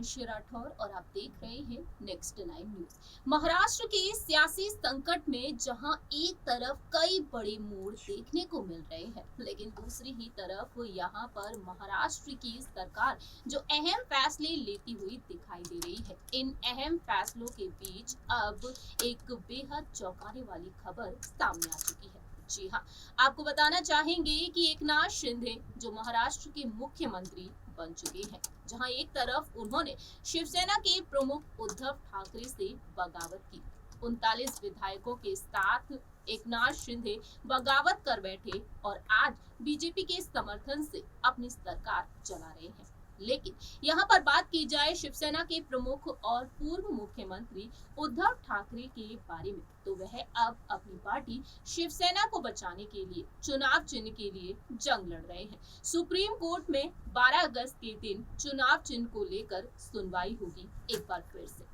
हिमांशी राठौर और आप देख रहे हैं नेक्स्ट 9 न्यूज। महाराष्ट्र के सियासी संकट में जहां एक तरफ कई बड़े मोड़ देखने को मिल रहे हैं, लेकिन दूसरी ही तरफ यहां पर महाराष्ट्र की सरकार जो अहम फैसले लेती हुई दिखाई दे रही है। इन अहम फैसलों के बीच अब एक बेहद चौंकाने वाली खबर सामने आ चुकी है। जी हाँ, आपको बताना चाहेंगे कि एकनाथ शिंदे जो महाराष्ट्र के मुख्यमंत्री बन चुके हैं, जहां एक तरफ उन्होंने शिवसेना के प्रमुख उद्धव ठाकरे से बगावत की। 39 विधायकों के साथ एकनाथ शिंदे बगावत कर बैठे और आज बीजेपी के समर्थन से अपनी सरकार चला रहे हैं। लेकिन यहाँ पर बात की जाए शिवसेना के प्रमुख और पूर्व मुख्यमंत्री उद्धव ठाकरे के बारे में, तो वह अब अपनी पार्टी शिवसेना को बचाने के लिए चुनाव चिन्ह के लिए जंग लड़ रहे हैं। सुप्रीम कोर्ट में 12 अगस्त के दिन चुनाव चिन्ह को लेकर सुनवाई होगी एक बार फिर से।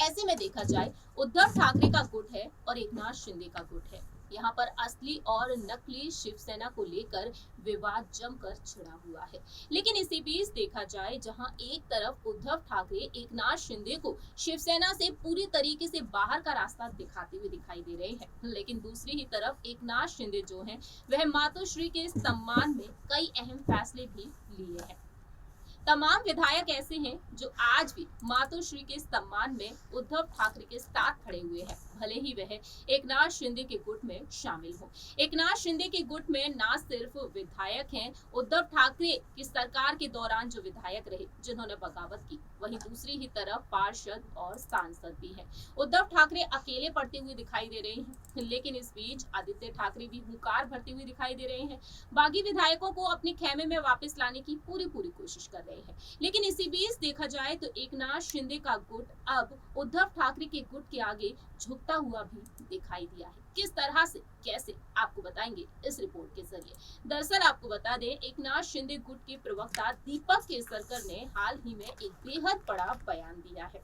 ऐसे में देखा जाए उद्धव ठाकरे का गुट है और एकनाथ शिंदे का गुट है। यहाँ पर असली और नकली शिवसेना को लेकर विवाद जमकर छिड़ा हुआ है। लेकिन इसी बीच देखा जाए जहां एक तरफ उद्धव ठाकरे एकनाथ शिंदे को शिवसेना से पूरी तरीके से बाहर का रास्ता दिखाते हुए दिखाई दे रहे हैं, लेकिन दूसरी ही तरफ एकनाथ शिंदे जो हैं वह मातोश्री के सम्मान में कई अहम फैसले भी लिए हैं। तमाम विधायक ऐसे हैं जो आज भी मातोश्री के सम्मान में उद्धव ठाकरे के साथ खड़े हुए हैं, भले ही वह एकनाथ शिंदे के गुट में शामिल हो। एकनाथ शिंदे के गुट में न सिर्फ विधायक हैं, उद्धव ठाकरे की सरकार के दौरान जो विधायक रहे जिन्होंने बगावत की, वहीं दूसरी ही तरफ पार्षद और सांसद भी हैं। उद्धव ठाकरे अकेले पड़ते हुए दिखाई दे रहे हैं, लेकिन इस बीच आदित्य ठाकरे भी हुंकार भरते हुए दिखाई दे रहे हैं। बागी विधायकों को अपने खेमे में वापस लाने की पूरी कोशिश कर रहे हैं। लेकिन इसी बीच देखा जाए तो एकनाथ शिंदे का गुट अब उद्धव ठाकरे के गुट के आगे झुकता हुआ भी दिखाई दिया है। किस तरह से, कैसे, आपको बताएंगे इस रिपोर्ट के जरिए। दरअसल आपको बता दें, एकनाथ शिंदे गुट के प्रवक्ता दीपक केसरकर ने हाल ही में एक बेहद बड़ा बयान दिया है।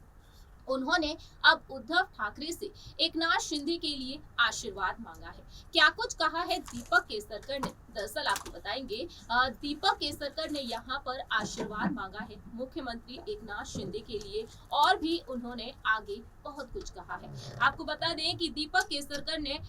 उन्होंने अब उद्धव ठाकरे से एकनाथ शिंदे के लिए आशीर्वाद मांगा है। क्या कुछ कहा है दीपक केसरकर ने, दरअसल आपको बताएंगे। दीपक केसरकर ने यहाँ पर आशीर्वाद मांगा है मुख्यमंत्री एकनाथ शिंदे के लिए, और भी उन्होंने आगे बहुत कुछ कहा है। आपको बता दें कि दीपक केसरकर ने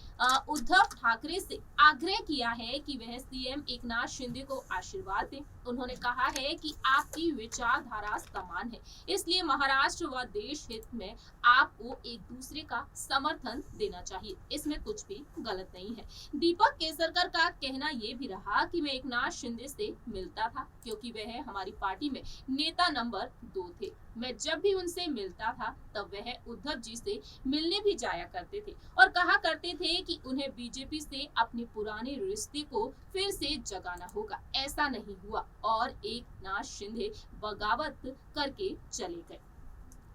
उद्धव ठाकरे से आग्रह किया है कि वह सीएम एकनाथ शिंदे को आशीर्वाद दें। उन्होंने कहा है कि आपकी विचारधारा समान है, इसलिए महाराष्ट्र व देश हित में आपको एक दूसरे का समर्थन देना चाहिए, इसमें कुछ भी गलत नहीं है। दीपक केसरकर का कहना ये भी रहा कि मैं एकनाथ शिंदे से मिलता था क्योंकि वह हमारी पार्टी में नेता नंबर 2 थे। मैं जब भी उनसे मिलता था तब वह उद्धव जी से मिलने भी जाया करते थे और कहा करते थे कि उन्हें बीजेपी से अपने पुराने रिश्ते को फिर से जगाना होगा। ऐसा नहीं हुआ और एकनाथ शिंदे बगावत करके चले गए।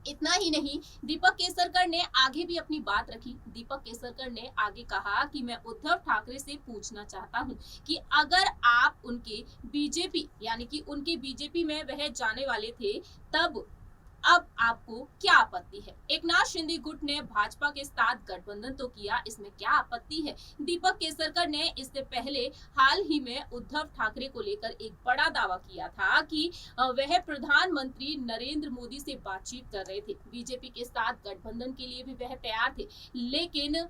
इतना ही नहीं, दीपक केसरकर ने आगे भी अपनी बात रखी। दीपक केसरकर ने आगे कहा कि मैं उद्धव ठाकरे से पूछना चाहता हूं कि अगर आप उनके बीजेपी यानी कि उनके बीजेपी में वह जाने वाले थे, तब अब आपको क्या आपत्ति है। एकनाथ शिंदे गुट ने भाजपा के साथ गठबंधन तो किया, इसमें क्या आपत्ति है। दीपक केसरकर ने इससे पहले हाल ही में उद्धव ठाकरे को लेकर एक बड़ा दावा किया था कि वह प्रधानमंत्री नरेंद्र मोदी से बातचीत कर रहे थे, बीजेपी के साथ गठबंधन के लिए भी वह तैयार थे, लेकिन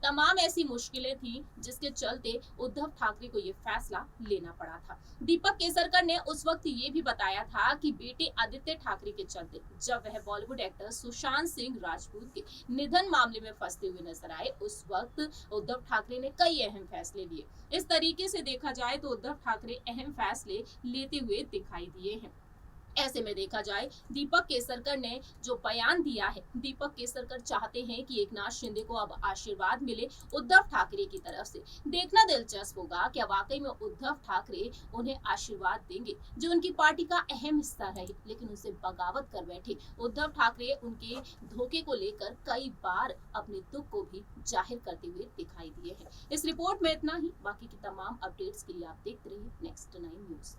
तमाम ऐसी मुश्किलें थी जिसके चलते उद्धव ठाकरे को ये फैसला लेना पड़ा था। दीपक केसरकर ने उस वक्त ये भी बताया था कि बेटे आदित्य ठाकरे के चलते जब वह बॉलीवुड एक्टर सुशांत सिंह राजपूत के निधन मामले में फंसते हुए नजर आए, उस वक्त उद्धव ठाकरे ने कई अहम फैसले लिए। इस तरीके से देखा जाए तो उद्धव ठाकरे अहम फैसले लेते हुए दिखाई दिए हैं। ऐसे में देखा जाए दीपक केसरकर ने जो बयान दिया है, दीपक केसरकर चाहते हैं कि एकनाथ शिंदे को अब आशीर्वाद मिले उद्धव ठाकरे की तरफ से। देखना दिलचस्प होगा क्या वाकई में उद्धव ठाकरे उन्हें आशीर्वाद देंगे, जो उनकी पार्टी का अहम हिस्सा रहे लेकिन उसे बगावत कर बैठे उद्धव ठाकरे उनके धोखे को लेकर कई बार अपने दुख को भी जाहिर करते हुए दिखाई दिए हैं। इस रिपोर्ट में इतना ही, बाकी की तमाम अपडेट्स के लिए आप देखते रहिए नेक्स्ट 9 न्यूज।